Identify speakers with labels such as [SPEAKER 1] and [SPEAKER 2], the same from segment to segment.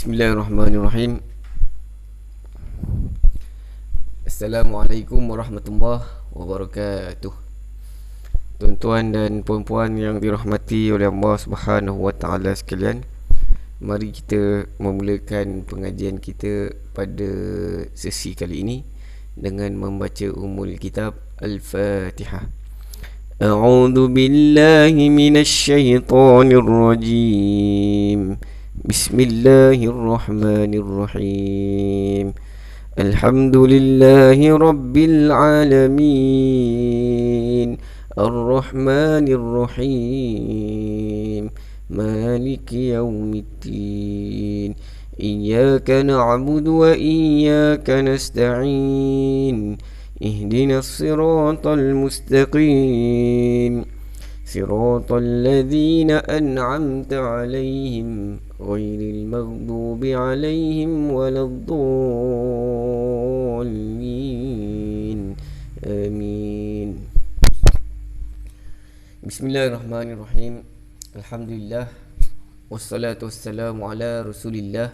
[SPEAKER 1] Bismillahirrahmanirrahim. Assalamualaikum warahmatullahi wabarakatuh. Tuan-tuan dan puan-puan yang dirahmati oleh Allah Subhanahu wa taala sekalian, mari kita memulakan pengajian kita pada sesi kali ini dengan membaca Ummul Kitab Al-Fatihah. A'udzu billahi minasy syaithanir rajim. Bismillahirrahmanirrahim. Alhamdulillahi rabbil alamin. Ar-Rahmanir Rahim. Maliki yaumiddin. Iyyaka na'budu wa iyyaka nasta'in. Ihdinas siratal mustaqim. Siratal ladzina an'amta 'alaihim ghairil maghdubi 'alaihim waladdallin. Amin. Bismillahirrahmanirrahim. Alhamdulillah, wassalatu wassalamu ala Rasulillah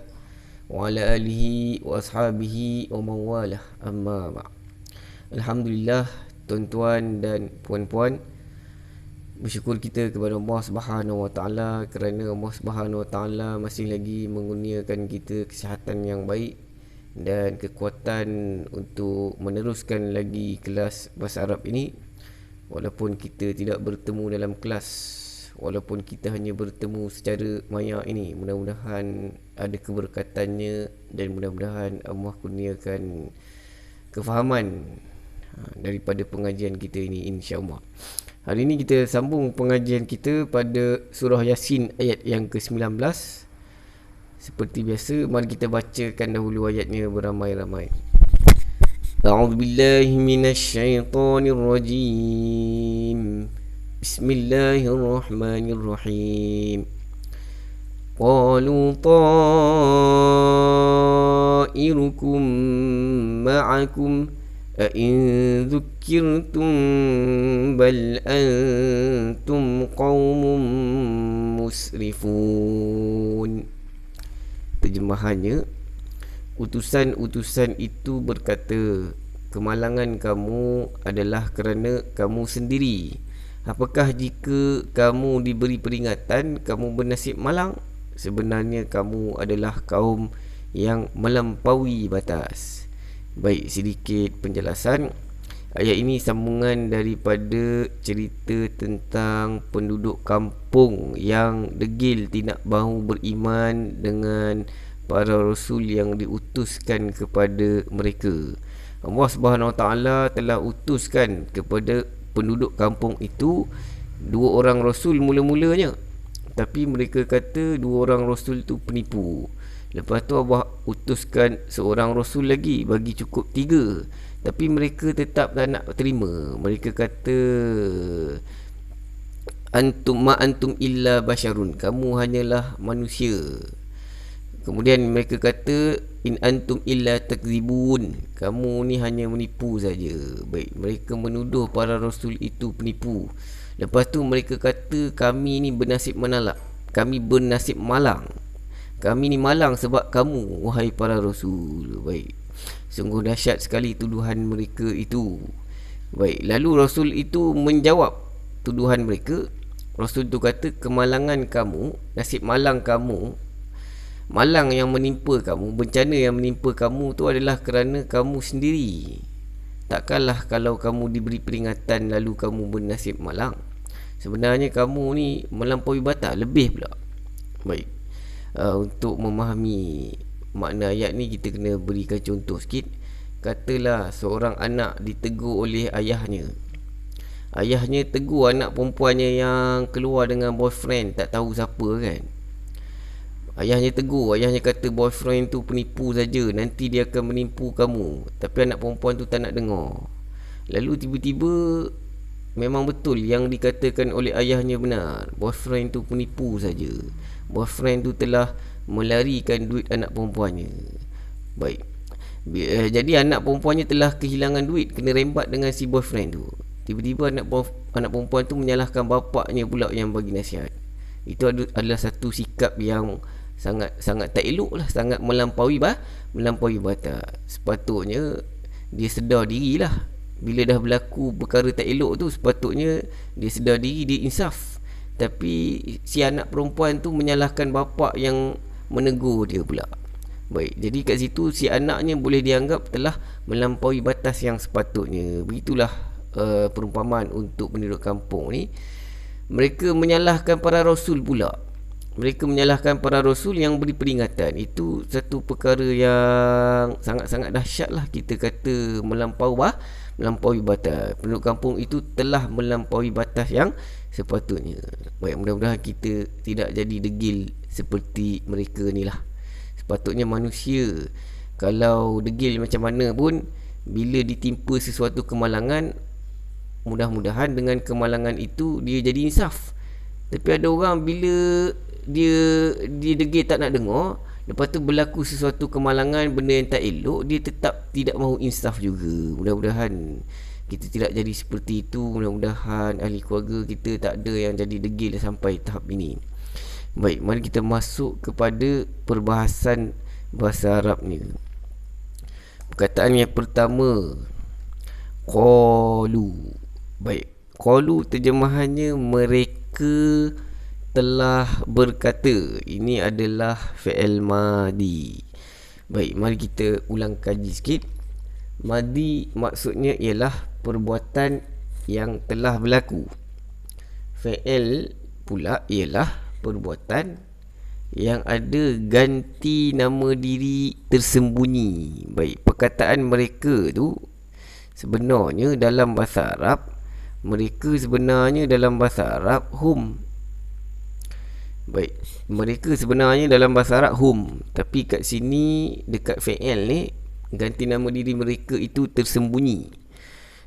[SPEAKER 1] wa ala alihi wa ashabihi wa mawalah. Amma ba'd. Alhamdulillah, tuan-tuan dan puan-puan, bersyukur kita kepada Allah Subhanahu wa taala kerana Allah Subhanahu wa taala masih lagi mengurniakan kita kesihatan yang baik dan kekuatan untuk meneruskan lagi kelas bahasa Arab ini. Walaupun kita tidak bertemu dalam kelas, walaupun kita hanya bertemu secara maya ini, mudah-mudahan ada keberkatannya dan mudah-mudahan Allah kurniakan kefahaman daripada pengajian kita ini, insya-Allah. Hari ini kita sambung pengajian kita pada surah Yasin ayat yang ke-19. Seperti biasa, mari kita bacakan dahulu ayatnya beramai-ramai. A'udzubillahi minasyaitonir rajim. Bismillahirrahmanirrahim. Qalu ta'irukum ma'akum أَإِن ذُكِّرْتُمْ بَلْ أَنْتُمْ قَوْمٌ مُسْرِفُونَ. Terjemahannya, utusan-utusan itu berkata, kemalangan kamu adalah kerana kamu sendiri. Apakah jika kamu diberi peringatan, kamu bernasib malang? Sebenarnya kamu adalah kaum yang melampaui batas. Baik, sedikit penjelasan. Ayat ini sambungan daripada cerita tentang penduduk kampung yang degil tidak mahu beriman dengan para rasul yang diutuskan kepada mereka. Allah Subhanahu Wa Taala telah utuskan kepada penduduk kampung itu 2 orang rasul mula-mulanya, tapi mereka kata 2 orang rasul itu penipu. Lepas tu Allah utuskan seorang rasul lagi, bagi cukup 3, tapi mereka tetap tak nak terima. Mereka kata, antum illa basyarun, kamu hanyalah manusia. Kemudian mereka kata, in antum illa takzibun, kamu ni hanya menipu saja. Baik, mereka menuduh para rasul itu penipu. Lepas tu mereka kata, kami ni bernasib menalak, kami bernasib malang, kami ni malang sebab kamu, wahai para rasul. Baik, sungguh dahsyat sekali tuduhan mereka itu. Baik, lalu rasul itu menjawab tuduhan mereka. Rasul itu kata, kemalangan kamu, nasib malang kamu, malang yang menimpa kamu, bencana yang menimpa kamu tu adalah kerana kamu sendiri. Takkanlah kalau kamu diberi peringatan lalu kamu bernasib malang. Sebenarnya kamu ni melampaui batas, lebih pula. Baik, untuk memahami makna ayat ni, kita kena berikan contoh sikit. Katalah seorang anak ditegur oleh ayahnya. Ayahnya tegur anak perempuannya yang keluar dengan boyfriend, tak tahu siapa kan. Ayahnya tegur, ayahnya kata boyfriend tu penipu saja, nanti dia akan menipu kamu. Tapi anak perempuan tu tak nak dengar. Lalu tiba-tiba memang betul yang dikatakan oleh ayahnya benar, boyfriend tu penipu saja. Boyfriend tu telah melarikan duit anak perempuannya. Baik, jadi anak perempuannya telah kehilangan duit, kena rembat dengan si boyfriend tu. Tiba-tiba anak perempuan tu menyalahkan bapaknya pula yang bagi nasihat. Itu adalah satu sikap yang sangat tak elok lah, sangat melampaui batas. Sepatutnya dia sedar diri lah. Bila dah berlaku perkara tak elok tu, sepatutnya dia sedar diri, dia insaf. Tapi si anak perempuan tu menyalahkan bapa yang menegur dia pula. Baik, jadi kat situ si anaknya boleh dianggap telah melampaui batas yang sepatutnya. Begitulah perumpamaan untuk penduduk kampung ni. Mereka menyalahkan para rasul pula. Mereka menyalahkan para rasul yang beri peringatan. Itu satu perkara yang sangat-sangat dahsyat lah. Kita kata melampaui batas. Penduduk kampung itu telah melampaui batas yang sepatutnya. Baik, mudah-mudahan kita tidak jadi degil seperti mereka ni lah. Sepatutnya manusia kalau degil macam mana pun, bila ditimpa sesuatu kemalangan, mudah-mudahan dengan kemalangan itu dia jadi insaf. Tapi ada orang bila dia degil tak nak dengar, lepas tu berlaku sesuatu kemalangan, benda yang tak elok, dia tetap tidak mahu insaf juga. Mudah-mudahan kita tidak jadi seperti itu. Mudah-mudahan ahli keluarga kita tak ada yang jadi degil sampai tahap ini. Baik, mari kita masuk kepada perbahasan bahasa Arab ni. Perkataan yang pertama, qalu. Baik, qalu terjemahannya mereka telah berkata. Ini adalah fi'il madi. Baik, mari kita ulang kaji sikit. Madi maksudnya ialah perbuatan yang telah berlaku. Fi'il pula ialah perbuatan yang ada ganti nama diri tersembunyi. Baik, perkataan mereka tu sebenarnya dalam bahasa Arab, hum. Baik, mereka sebenarnya dalam bahasa Arab hum, tapi kat sini dekat fi'il ni ganti nama diri mereka itu tersembunyi.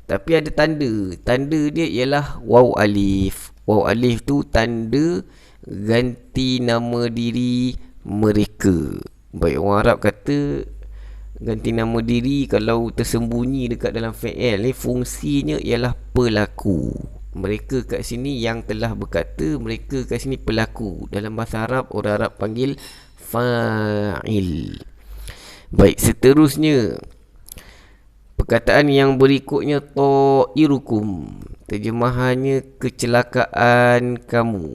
[SPEAKER 1] Tapi ada tanda. Tanda dia ialah waw alif. Waw alif tu tanda ganti nama diri mereka. Baik, orang Arab kata ganti nama diri kalau tersembunyi dekat dalam fi'il ni, fungsinya ialah pelaku. Mereka kat sini yang telah berkata, mereka kat sini pelaku. Dalam bahasa Arab, orang Arab panggil fa'il. Baik, seterusnya perkataan yang berikutnya, ta'irukum. Terjemahannya kecelakaan kamu.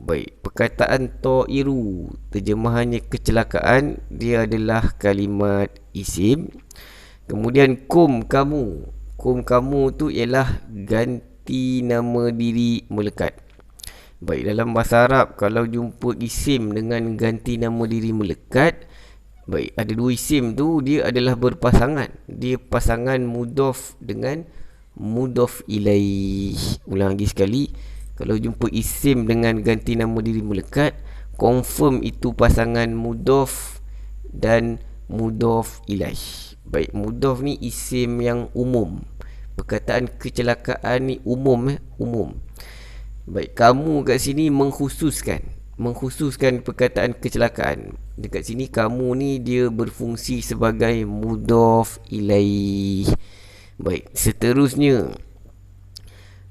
[SPEAKER 1] Baik, perkataan ta'iru terjemahannya kecelakaan, dia adalah kalimat isim. Kemudian kum kamu. Kum kamu tu ialah ganti nama diri melekat. Baik, dalam bahasa Arab kalau jumpa isim dengan ganti nama diri melekat, baik, ada dua isim tu, dia adalah berpasangan. Dia pasangan mudhaf dengan mudhaf ilaih. Ulang lagi sekali. Kalau jumpa isim dengan ganti nama diri melekat, confirm itu pasangan mudhaf dan mudhaf ilaih. Baik, mudhaf ni isim yang umum. Perkataan kecelakaan ni umum. Baik, kamu kat sini mengkhususkan perkataan kecelakaan. Dekat sini kamu ni dia berfungsi sebagai mudhaf ilaih. Baik, seterusnya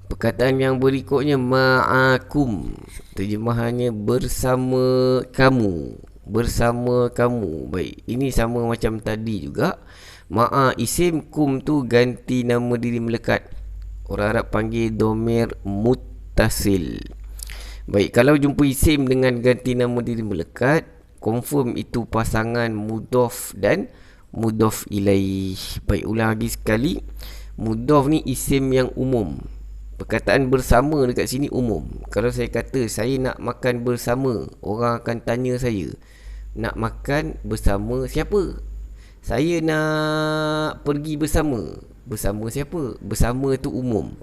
[SPEAKER 1] perkataan yang berikutnya, ma'akum. Terjemahannya bersama kamu. Baik, ini sama macam tadi juga. Ma'a isim, kum tu ganti nama diri melekat. Orang Arab panggil domir muttasil. Baik, kalau jumpa isim dengan ganti nama diri melekat, confirm itu pasangan mudhaf dan mudhaf ilaih. Baik, ulang lagi sekali. Mudhaf ni isim yang umum. Perkataan bersama dekat sini umum. Kalau saya kata saya nak makan bersama, orang akan tanya saya, nak makan bersama siapa? Saya nak pergi bersama. Bersama siapa? Bersama tu umum.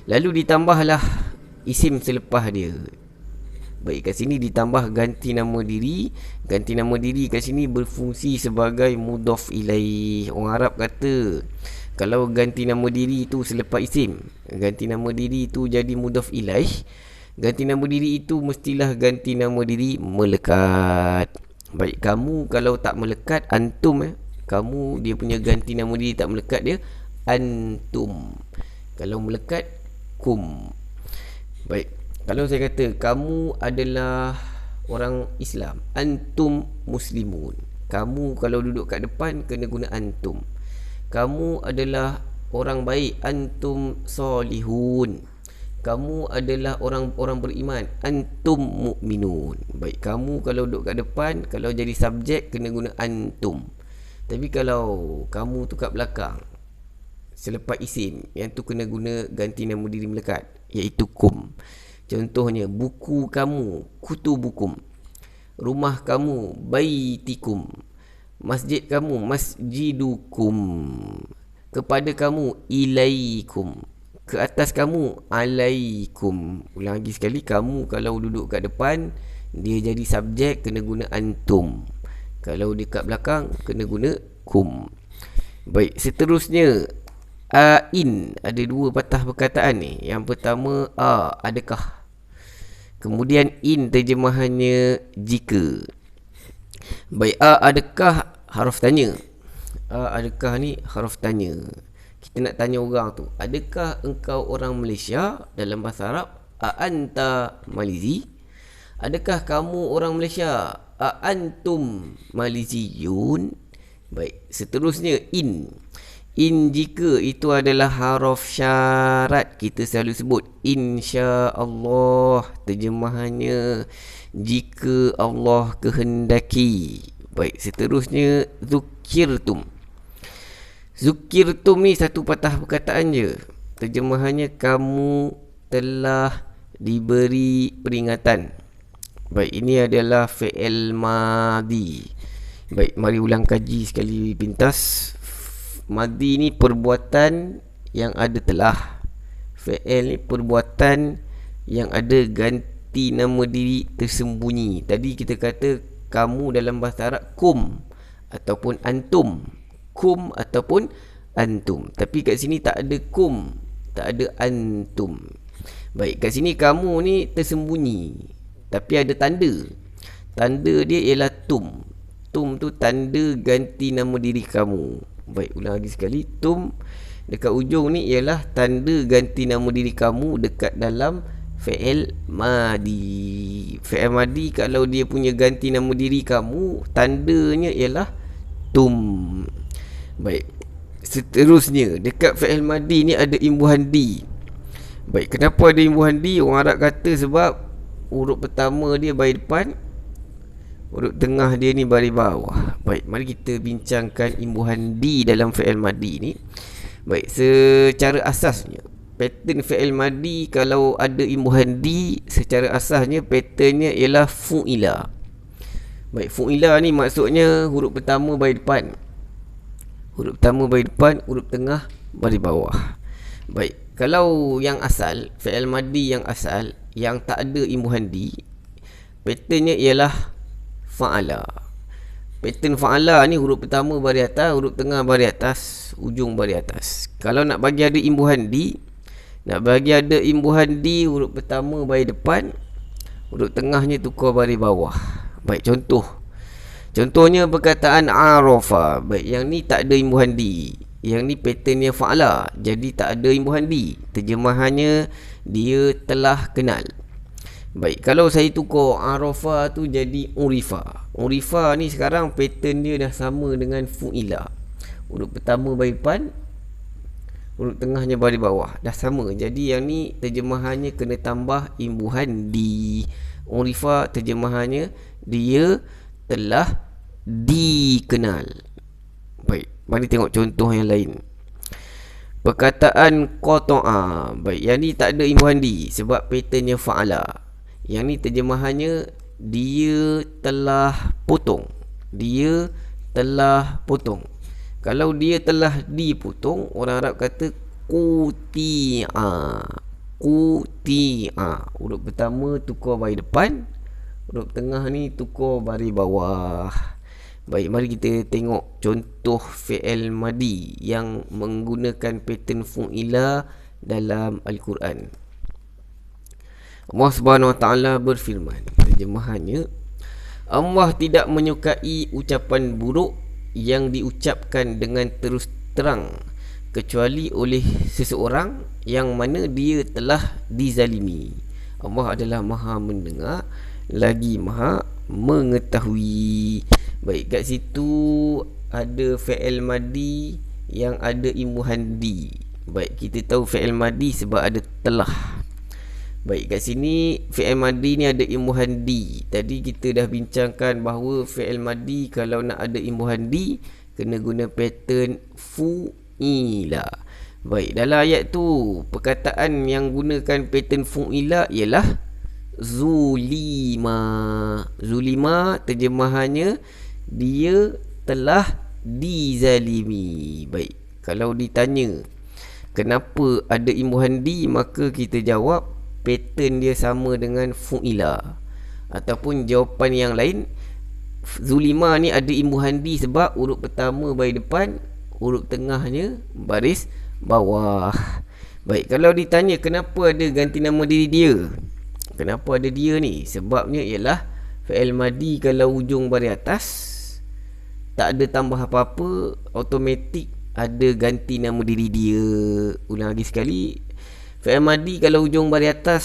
[SPEAKER 1] Lalu ditambahlah isim selepas dia. Baik, kat sini ditambah ganti nama diri. Ganti nama diri kat sini berfungsi sebagai mudhaf ilaih. Orang Arab kata kalau ganti nama diri itu selepas isim, ganti nama diri itu jadi mudhaf ilaih, ganti nama diri itu mestilah ganti nama diri melekat. Baik, kamu kalau tak melekat, antum. Kamu dia punya ganti nama diri tak melekat, dia antum. Kalau melekat, kum. Baik, kalau saya kata kamu adalah orang Islam. Antum muslimun. Kamu kalau duduk kat depan kena guna antum. Kamu adalah orang baik. Antum solihun. Kamu adalah orang-orang beriman. Antum mukminun. Baik, kamu kalau duduk kat depan, kalau jadi subjek kena guna antum. Tapi kalau kamu tu kat belakang, selepas isim, yang tu kena guna ganti nama diri melekat, iaitu kum. Contohnya, buku kamu, kutubukum. Rumah kamu, baitikum. Masjid kamu, masjidukum. Kepada kamu, ilaikum. Ke atas kamu, alaikum. Ulang lagi sekali, kamu kalau duduk kat depan, dia jadi subjek, kena guna antum. Kalau dekat belakang, kena guna kum. Baik, seterusnya in. Ada dua patah perkataan ni. Yang pertama, adakah. Kemudian in terjemahannya jika. Baik, adakah haruf tanya. Adakah ni haruf tanya. Kita nak tanya orang tu, adakah engkau orang Malaysia? Dalam bahasa Arab, anta Malizi. Adakah kamu orang Malaysia? Antum Maliziyun. Baik, seterusnya in. In jika itu adalah haruf syarat. Kita selalu sebut insya-Allah. Terjemahannya jika Allah kehendaki. Baik, seterusnya zukirtum. Zukirtum ni satu patah perkataan je. Terjemahannya kamu telah diberi peringatan. Baik, ini adalah fi'il madi. Baik, mari ulang kaji sekali pintas. Madi ni perbuatan yang ada telah. Fi'il ni perbuatan yang ada ganti nama diri tersembunyi. Tadi kita kata kamu dalam bahasa Arab kum ataupun antum. Kum ataupun antum. Tapi kat sini tak ada kum, tak ada antum. Baik, kat sini kamu ni tersembunyi, tapi ada tanda. Tanda dia ialah tum. Tum tu tanda ganti nama diri kamu. Baik, ulang lagi sekali. Tum dekat ujung ni ialah tanda ganti nama diri kamu dekat dalam fi'il madi. Fi'il madi kalau dia punya ganti nama diri kamu, tandanya ialah tum. Baik, seterusnya dekat fi'il madi ni ada imbuhan di. Baik, kenapa ada imbuhan di? Orang Arab kata sebab huruf pertama dia baris depan, huruf tengah dia ni baris bawah. Baik, mari kita bincangkan imbuhan di dalam fi'il madi ni. Baik, secara asasnya pattern fi'il madi kalau ada imbuhan di, secara asasnya patternnya ialah fu'ila. Baik, fu'ila ni maksudnya huruf pertama baris depan, huruf pertama baris depan, huruf tengah baris bawah. Baik, kalau yang asal, fi'il madi yang asal, yang tak ada imbuhan di, patternnya ialah fa'ala. Pattern fa'ala ni huruf pertama baris atas, huruf tengah baris atas, ujung baris atas. Kalau nak bagi ada imbuhan di, nak bagi ada imbuhan di, huruf pertama baris depan, huruf tengahnya tukar baris bawah. Baik, contohnya perkataan arafa. Baik, yang ni tak ada imbuhan di. Yang ni patternnya fa'ala, jadi tak ada imbuhan di. Terjemahannya dia telah kenal. Baik, kalau saya tukar arafa tu jadi urifa. Urifa ni sekarang pattern dia dah sama dengan fu'ila. Huruf pertama baris depan, huruf tengahnya baris bawah, dah sama. Jadi yang ni terjemahannya kena tambah imbuhan di. Urifa terjemahannya dia telah dikenal. Baik, mari tengok contoh yang lain. Perkataan qata'a. Baik, yang ni tak ada imbuhan di sebab patternnya fa'ala. Yang ni terjemahannya dia telah potong. Dia telah potong. Kalau dia telah dipotong, orang Arab kata quti'a. Quti'a. Huruf pertama tukar baris depan, huruf tengah ni tukar baris bawah. Baik, mari kita tengok contoh fi'il madi yang menggunakan pattern fu'ila dalam Al-Quran. Allah Subhanahu Wa Taala berfirman, terjemahannya, Allah tidak menyukai ucapan buruk yang diucapkan dengan terus terang kecuali oleh seseorang yang mana dia telah dizalimi. Allah adalah Maha mendengar lagi maha mengetahui. Baik, kat situ ada fi'il madi yang ada imbuhan di. Baik, kita tahu fi'il madi sebab ada telah. Baik, kat sini fi'il madi ni ada imbuhan di. Tadi kita dah bincangkan bahawa fi'il madi kalau nak ada imbuhan di kena guna pattern fu'ila. Baik, dalam ayat tu perkataan yang gunakan pattern fu'ila ialah zulima. Zulima terjemahannya dia telah dizalimi. Baik, kalau ditanya kenapa ada imbuhan di, maka kita jawab pattern dia sama dengan fu'ila. Ataupun jawapan yang lain, zulima ni ada imbuhan di sebab huruf pertama baris depan, huruf tengahnya baris bawah. Baik, kalau ditanya kenapa ada ganti nama diri dia, kenapa ada dia ni, sebabnya ialah fi'il madi kalau ujung baris atas tak ada tambah apa-apa, automatik ada ganti nama diri dia. Ulang lagi sekali, fi'il madi kalau ujung baris atas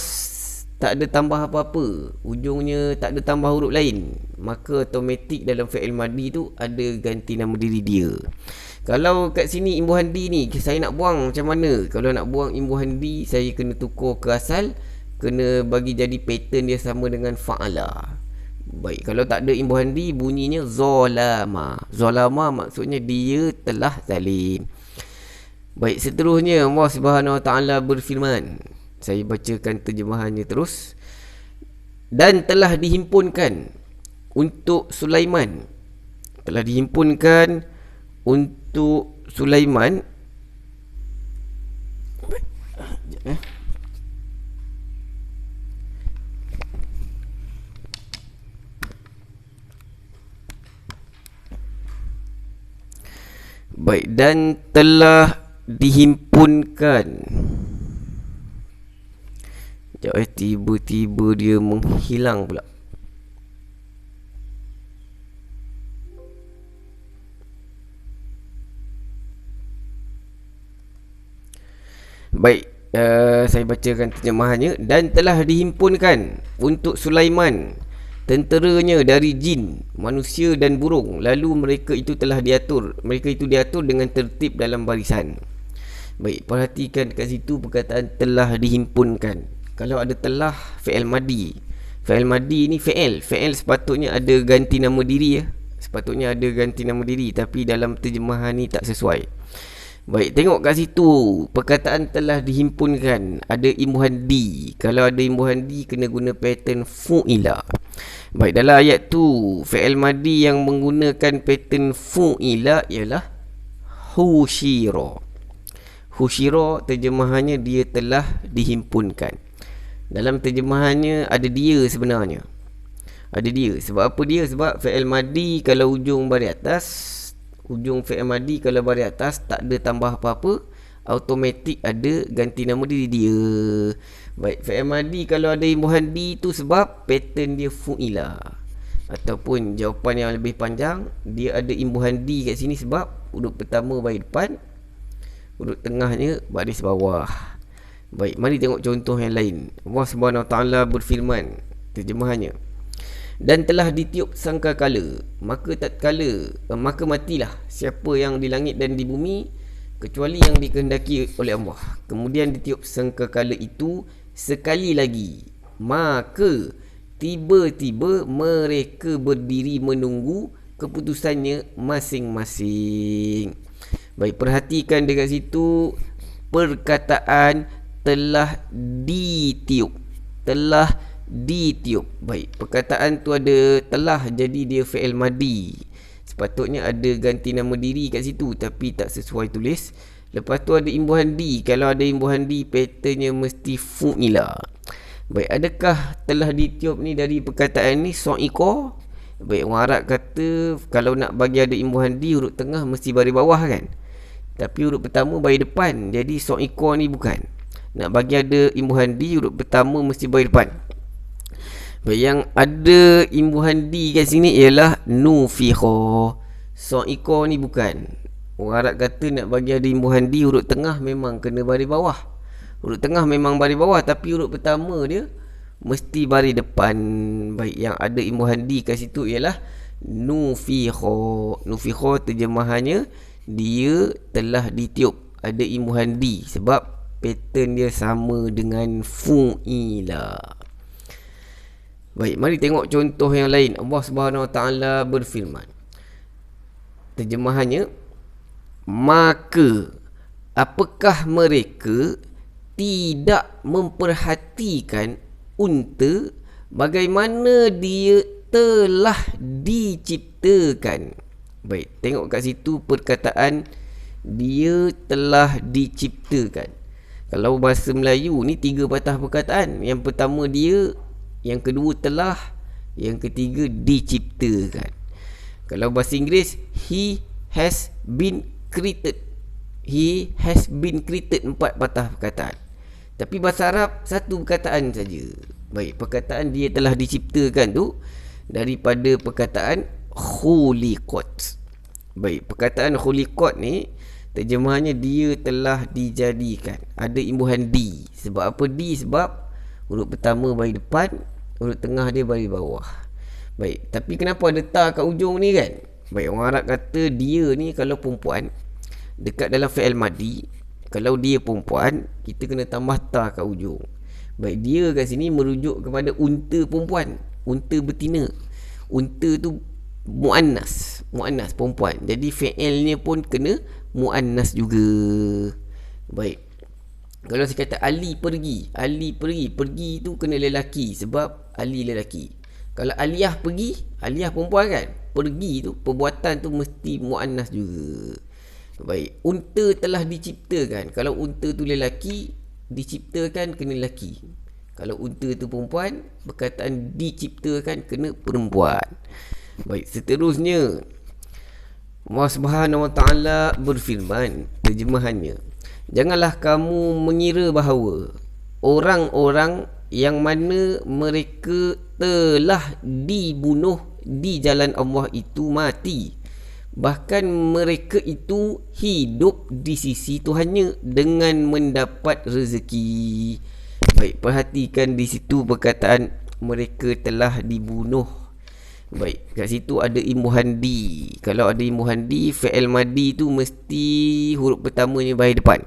[SPEAKER 1] tak ada tambah apa-apa, ujungnya tak ada tambah huruf lain, maka automatik dalam fi'il madi tu ada ganti nama diri dia. Kalau kat sini imbuhan di ni saya nak buang macam mana? Kalau nak buang imbuhan di, saya kena tukar ke asal, kena bagi jadi pattern dia sama dengan fa'ala. Baik, kalau tak ada imbuhan di, bunyinya zolama. Zolama maksudnya dia telah zalim. Baik, seterusnya Allah Subhanahu Wa Taala berfirman, saya bacakan terjemahannya terus. Dan telah dihimpunkan untuk Sulaiman, telah dihimpunkan untuk Sulaiman. Baik, dan telah dihimpunkan. Sekejap, tiba-tiba dia menghilang pula. Baik, saya bacakan terjemahannya. Dan telah dihimpunkan untuk Sulaiman tenteranya dari jin, manusia dan burung. Lalu mereka itu diatur dengan tertib dalam barisan. Baik, perhatikan kat situ perkataan telah dihimpunkan. Kalau ada telah, fi'il madi. Fi'il madi ni fi'il sepatutnya ada ganti nama diri ya. Sepatutnya ada ganti nama diri, tapi dalam terjemahan ni tak sesuai. Baik, tengok kat situ perkataan telah dihimpunkan ada imbuhan di. Kalau ada imbuhan di kena guna pattern fu'ila. Baik, dalam ayat tu fi'il madi yang menggunakan pattern fu'ila ialah hushira. Hushira terjemahannya dia telah dihimpunkan. Dalam terjemahannya ada dia sebenarnya. Ada dia. Sebab apa dia? Sebab fi'il madi kalau ujung baris atas, ujung fi'il madi kalau baris atas tak ada tambah apa-apa, automatik ada ganti nama diri dia. Baik, fi'il madi kalau ada imbuhan di tu sebab pattern dia fu'ila. Ataupun jawapan yang lebih panjang, dia ada imbuhan di kat sini sebab huruf pertama baris depan, huruf tengahnya baris bawah. Baik, mari tengok contoh yang lain. Allah Subhanahu Wa Taala berfirman, terjemahannya, dan telah ditiup sangkakala, maka matilah siapa yang di langit dan di bumi kecuali yang dikehendaki oleh Allah. Kemudian ditiup sangkakala itu sekali lagi, maka tiba-tiba mereka berdiri menunggu keputusannya masing-masing. Baik, perhatikan dekat situ perkataan telah ditiup. Telah ditiup. Baik, perkataan tu ada telah, jadi dia fi'il madi. Sepatutnya ada ganti nama diri kat situ, tapi tak sesuai tulis. Lepas tu ada imbuhan di. Kalau ada imbuhan di, patternnya mesti fu'ila. Baik, adakah telah ditiup ni dari perkataan ni so'iko? Baik, orang Arab kata kalau nak bagi ada imbuhan di, huruf tengah mesti baris bawah kan, tapi huruf pertama baris depan. Jadi so'iko ni bukan. Nak bagi ada imbuhan di, huruf pertama mesti baris depan. Baik, yang ada imbuhan di kat sini ialah nufikho. So'iko ni bukan. Orang Arab kata nak bagi ada imbuhan di, huruf tengah memang kena baris bawah. Huruf tengah memang baris bawah, tapi huruf pertama dia mesti baris depan. Baik, yang ada imbuhan di kat situ ialah nufikho. Nufikho terjemahannya dia telah ditiup. Ada imbuhan di sebab pattern dia sama dengan fu'ila. Baik, mari tengok contoh yang lain. Allah Subhanahu Wa Taala berfirman. Terjemahannya, maka apakah mereka tidak memperhatikan unta bagaimana dia telah diciptakan. Baik, tengok kat situ perkataan dia telah diciptakan. Kalau bahasa Melayu ni 3 patah perkataan. Yang pertama dia, yang kedua telah, yang ketiga diciptakan. Kalau bahasa Inggeris, he has been created. He has been created, 4 patah perkataan. Tapi bahasa Arab 1 perkataan saja. Baik, perkataan dia telah diciptakan tu daripada perkataan khuliqat. Baik, perkataan khuliqat ni terjemahannya dia telah dijadikan. Ada imbuhan di. Sebab apa di? Sebab huruf pertama baris depan, huruf tengah dia baris bawah. Baik, tapi kenapa ada ta kat ujung ni kan? Baik, orang Arab kata dia ni kalau perempuan, dekat dalam fi'il madi, kalau dia perempuan, kita kena tambah ta kat ujung. Baik, dia kat sini merujuk kepada unta perempuan, unta betina. Unta tu muannas, muannas perempuan. Jadi fi'ilnya pun kena muannas juga. Baik, kalau saya kata Ali pergi, Ali pergi, pergi tu kena lelaki sebab Ali lelaki. Kalau Aliyah pergi, Aliyah perempuan kan, pergi tu perbuatan tu mesti muannas juga. Baik, unta telah diciptakan. Kalau unta tu lelaki, diciptakan kena lelaki. Kalau unta tu perempuan, perkataan diciptakan kena perempuan. Baik, seterusnya Allah Subhanahu Wa Taala berfirman, terjemahannya, janganlah kamu mengira bahawa orang-orang yang mana mereka telah dibunuh di jalan Allah itu mati, bahkan mereka itu hidup di sisi Tuhannya dengan mendapat rezeki. Baik, perhatikan di situ perkataan mereka telah dibunuh. Baik, kat situ ada imbuhan di. Kalau ada imbuhan di, fi'il madi tu mesti huruf pertamanya baris depan.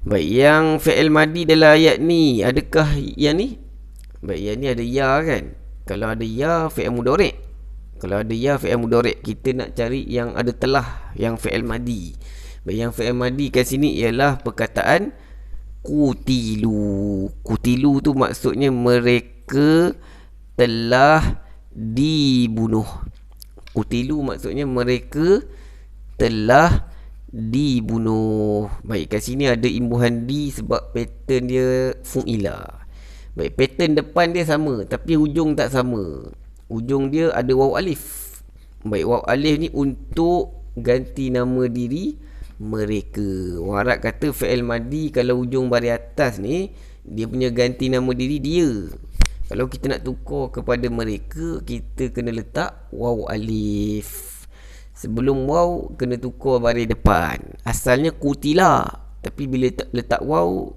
[SPEAKER 1] Baik, yang fi'il madi dalam ayat ni, adakah yang ni? Baik, yang ni ada ya kan? Kalau ada ya, fi'il mudhari'. Kalau ada ya, fi'il mudhari'. Kita nak cari yang ada telah, yang fi'il madi. Baik, yang fi'il madi kat sini ialah perkataan kutilu. Kutilu tu maksudnya mereka telah dibunuh. Kutilu maksudnya mereka telah dibunuh. Baik, kat sini ada imbuhan di sebab pattern dia fu'ila. Baik, pattern depan dia sama tapi hujung tak sama. Hujung dia ada waw alif. Baik, waw alif ni untuk ganti nama diri mereka. Orang Arab kata fi'il madi kalau hujung baris atas ni dia punya ganti nama diri dia. Kalau kita nak tukar kepada mereka, kita kena letak waw alif. Sebelum waw kena tukar baris depan. Asalnya kutila, tapi bila letak waw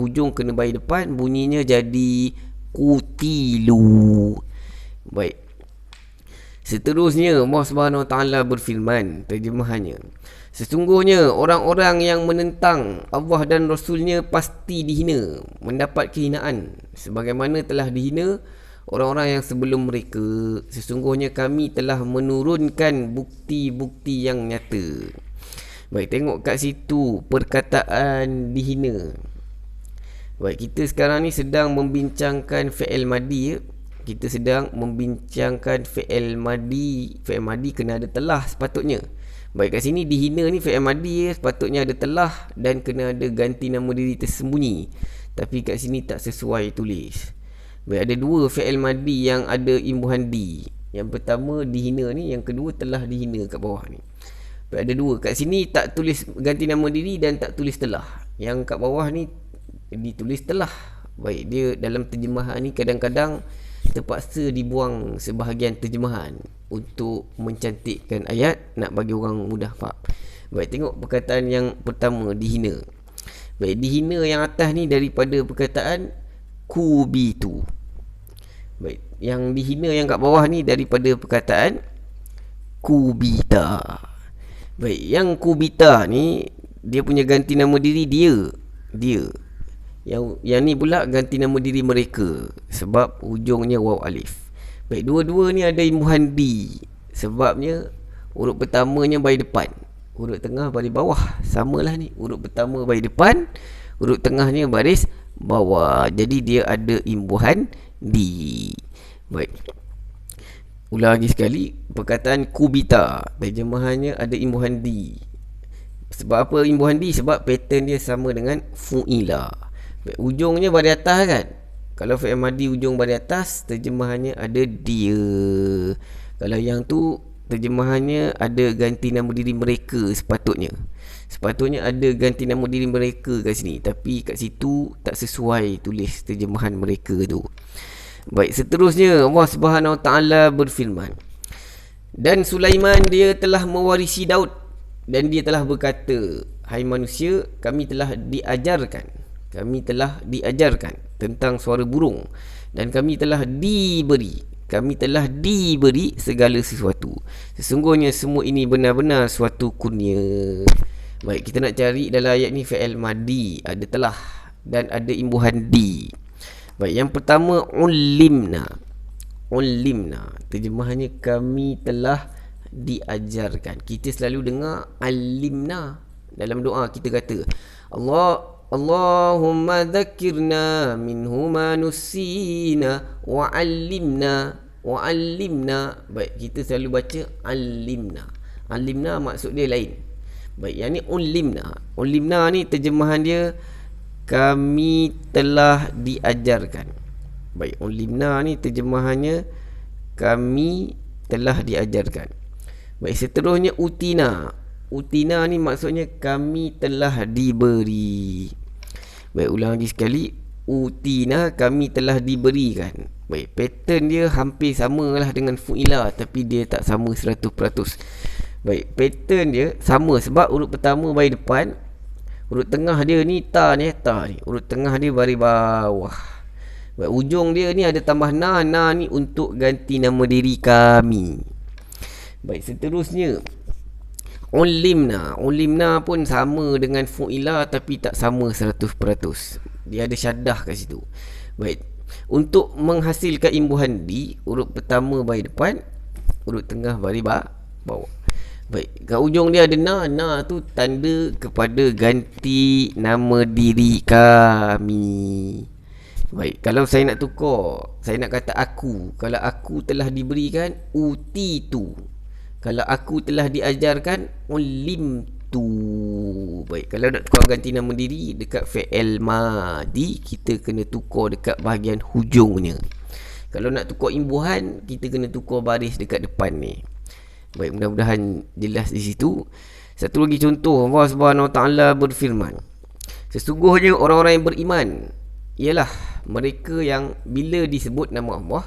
[SPEAKER 1] hujung kena baris depan, bunyinya jadi kutilu. Baik, seterusnya Allah Subhanahu Wa Taala berfirman, terjemahannya, sesungguhnya orang-orang yang menentang Allah dan Rasulnya pasti dihina, mendapat kehinaan sebagaimana telah dihina orang-orang yang sebelum mereka. Sesungguhnya kami telah menurunkan bukti-bukti yang nyata. Baik, tengok kat situ perkataan dihina. Baik, kita sekarang ni sedang membincangkan fi'il madi ya. Kita sedang membincangkan fi'il madi. Fi'il madi kena ada telah sepatutnya. Baik, kat sini dihina ni fi'il madi sepatutnya ada telah dan kena ada ganti nama diri tersembunyi. Tapi kat sini tak sesuai tulis. Baik, ada 2 fi'il madi yang ada imbuhan di. Yang pertama dihina ni, yang kedua telah dihina kat bawah ni. Baik, ada 2. Kat sini tak tulis ganti nama diri dan tak tulis telah. Yang kat bawah ni ditulis telah. Baik, dia dalam terjemahan ni kadang-kadang terpaksa dibuang sebahagian terjemahan untuk mencantikkan ayat, nak bagi orang mudah faham. Baik, tengok perkataan yang pertama, dihina. Baik, dihina yang atas ni daripada perkataan kubitu. Baik, yang dihina yang kat bawah ni daripada perkataan kubita. Baik, yang kubita ni dia punya ganti nama diri dia. Yang ni pula ganti nama diri mereka sebab hujungnya waw alif. Baik, dua-dua ni ada imbuhan di. Sebabnya huruf pertamanya bagi depan, huruf tengah baris bawah. Samalah ni, huruf pertama baris depan, huruf tengahnya baris bawah. Jadi dia ada imbuhan di. Baik, ulang lagi sekali. Perkataan kubita, terjemahannya ada imbuhan di. Sebab apa imbuhan di? Sebab pattern dia sama dengan fu'ila. Baik, ujungnya baris atas kan. Kalau fi'il madi ujung baris atas, terjemahannya ada dia. Kalau yang tu terjemahannya ada ganti nama diri mereka. Sepatutnya ada ganti nama diri mereka kat sini, tapi kat situ tak sesuai tulis terjemahan mereka tu. Baik, seterusnya Allah Subhanahu Wa Taala berfirman, dan Sulaiman dia telah mewarisi Daud, dan dia telah berkata, hai manusia, kami telah diajarkan tentang suara burung, dan kami telah diberi segala sesuatu. Sesungguhnya semua ini benar-benar suatu kurnia. Baik, kita nak cari dalam ayat ni fi'il madi, ada telah dan ada imbuhan di. Baik, yang pertama ulimna, terjemahannya kami telah diajarkan. Kita selalu dengar alimna dalam doa. Kita kata Allahumma dzakirna minhu ma nusina wa 'allimna. Baik, kita selalu baca alimna maksud dia lain. Baik, yang ni ulimna ni terjemahan dia kami telah diajarkan. Baik, ulimna ni terjemahannya kami telah diajarkan. Baik, seterusnya utina ni maksudnya kami telah diberi. Baik, ulang lagi sekali. Utina, kami telah diberikan. Baik, pattern dia hampir sama lah dengan fu'ila, tapi dia tak sama 100%. Baik, pattern dia sama sebab huruf pertama baris depan, huruf tengah dia ni ta ni, huruf tengah dia baris bawah. Baik, ujung dia ni ada tambah na ni untuk ganti nama diri kami. Baik, seterusnya ulimna pun sama dengan fu'ila, tapi tak sama 100%. Dia ada syaddah kat situ. Baik, untuk menghasilkan imbuhan di, huruf pertama baris depan, huruf tengah baris bawah. Baik, kat ujung dia ada na tu tanda kepada ganti nama diri kami. Baik, kalau saya nak tukar, saya nak kata aku. Kalau aku telah diberikan, utitu. Kalau aku telah diajarkan, ulimtu. Baik, kalau nak tukar ganti nama diri dekat fi'il madi, kita kena tukar dekat bahagian hujungnya. Kalau nak tukar imbuhan, kita kena tukar baris dekat depan ni. Baik, mudah-mudahan jelas di situ. Satu lagi contoh, Allah Subhanahu Wa Taala berfirman, sesungguhnya orang-orang yang beriman ialah mereka yang bila disebut nama Allah,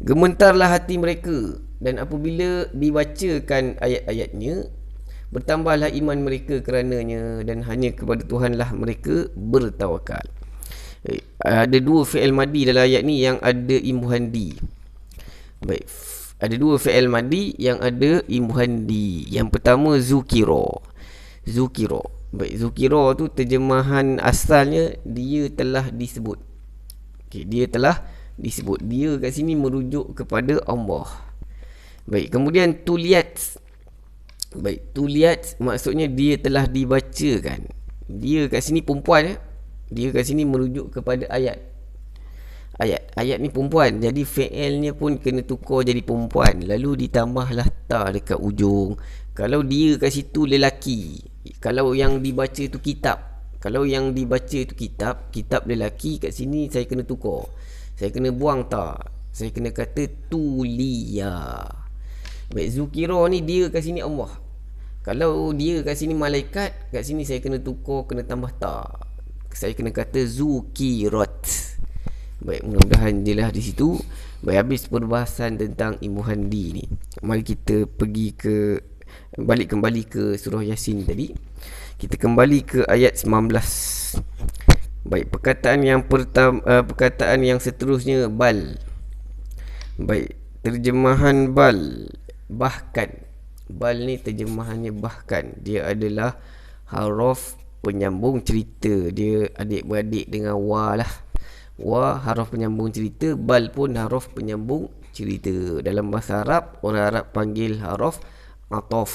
[SPEAKER 1] gementarlah hati mereka, dan apabila dibacakan ayat-ayatnya, bertambahlah iman mereka kerananya, dan hanya kepada Tuhanlah mereka bertawakal. Ada dua fi'il madi dalam ayat ni yang ada imbuhan di. Baik, ada dua fi'il madi yang ada imbuhan di. Yang pertama zukiro. Baik, zukiro tu terjemahan asalnya dia telah disebut. Okey, dia telah disebut. Dia kat sini merujuk kepada Allah. Baik, kemudian tuliat. Baik, tuliat maksudnya dia telah dibacakan. Dia kat sini perempuan. Dia kat sini merujuk kepada ayat. Ayat ni perempuan, jadi fi'ilnya pun kena tukar jadi perempuan. Lalu ditambahlah ta dekat ujung. Kalau dia kat situ lelaki, kalau yang dibaca tu kitab. Kalau yang dibaca tu kitab lelaki, kat sini saya kena tukar. Saya kena buang ta. Saya kena kata tuliya. Baik, zukira ni dia kat sini Allah. Kalau dia kat sini malaikat, kat sini saya kena tukar, kena tambah ta. Saya kena kata zukirat. Baik, mudah-mudahan jelas di situ. Baik, habis perbahasan tentang imbuhan di ni. Mari kita pergi kembali ke surah Yasin tadi. Kita kembali ke ayat 19. Baik, perkataan yang pertama, perkataan yang seterusnya bal. Baik, terjemahan bal, bahkan. Bal ni terjemahannya bahkan. Dia adalah huruf penyambung cerita. Dia adik-beradik dengan wa lah. Wa huruf penyambung cerita, bal pun huruf penyambung cerita. Dalam bahasa Arab, orang Arab panggil huruf ataf.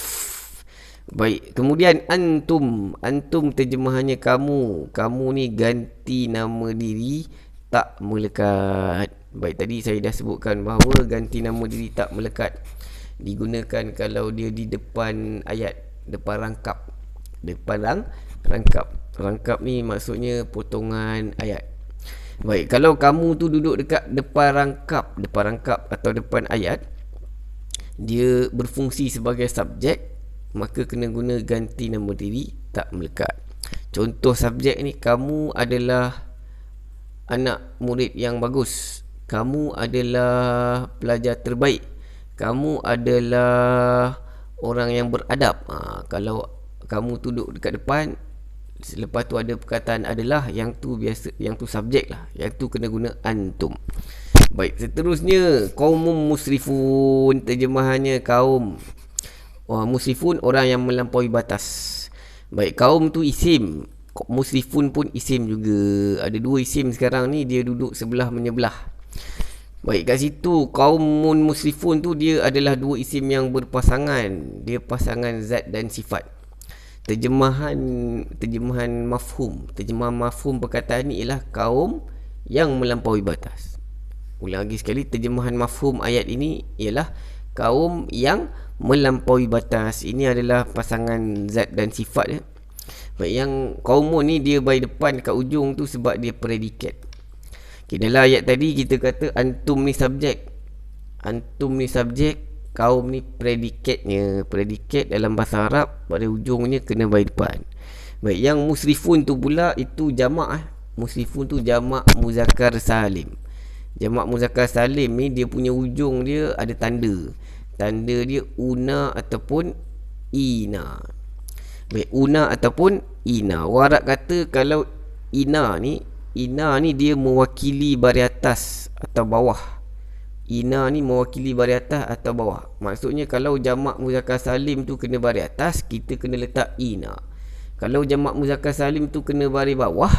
[SPEAKER 1] Baik, kemudian antum. Antum terjemahannya kamu. Kamu ni ganti nama diri tak melekat. Baik, tadi saya dah sebutkan bahawa ganti nama diri tak melekat digunakan kalau dia di depan ayat, depan rangkap. Depan rangkap. Rangkap ni maksudnya potongan ayat. Baik, kalau kamu tu duduk dekat depan rangkap atau depan ayat, dia berfungsi sebagai subjek, maka kena guna ganti nama diri tak melekat. Contoh subjek ni, kamu adalah anak murid yang bagus, kamu adalah pelajar terbaik, kamu adalah orang yang beradab. Kalau kamu duduk dekat depan, selepas tu ada perkataan adalah, yang tu biasa, yang tu subjek lah, yang tu kena guna antum. Baik, seterusnya qaumun musrifun. Terjemahannya kaum. Musrifun orang yang melampaui batas. Baik, kaum tu isim, musrifun pun isim juga. Ada dua isim sekarang ni, dia duduk sebelah menyebelah. Baik, kat situ qaumun musrifun tu dia adalah dua isim yang berpasangan. Dia pasangan zat dan sifat. Terjemahan mafhum. Terjemahan mafhum perkataan ni ialah kaum yang melampaui batas. Ulang lagi sekali, terjemahan mafhum ayat ini ialah kaum yang melampaui batas. Ini adalah pasangan zat dan sifat ya. Baik, yang kaumun ni dia by depan kat ujung tu sebab dia predikat. Okay, dalam ayat tadi kita kata antum ni subjek. Antum ni subjek, kaum ni predikatnya. Predikat dalam bahasa Arab pada ujungnya kena by depan. Baik, yang musrifun tu pula itu jamak. Musrifun tu jamak muzakkar salim. Jamak muzakkar salim ni dia punya ujung dia ada tanda. Tanda dia una ataupun ina. Baik, una ataupun ina. Orang Arab kata kalau ina ni dia mewakili baris atas atau bawah. Ina ni mewakili baris atas atau bawah. Maksudnya kalau jamak muzakkar salim tu kena baris atas, kita kena letak ina. Kalau jamak muzakkar salim tu kena baris bawah,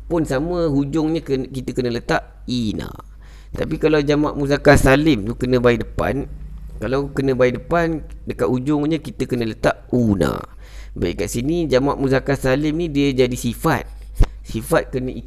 [SPEAKER 1] pun sama, hujungnya kita kena letak ina. Tapi kalau jamak muzakkar salim tu kena baris depan, kalau kena baris depan, dekat ujungnya kita kena letak una. Baik, kat sini jamak muzakkar salim ni dia jadi sifat. Sifat kena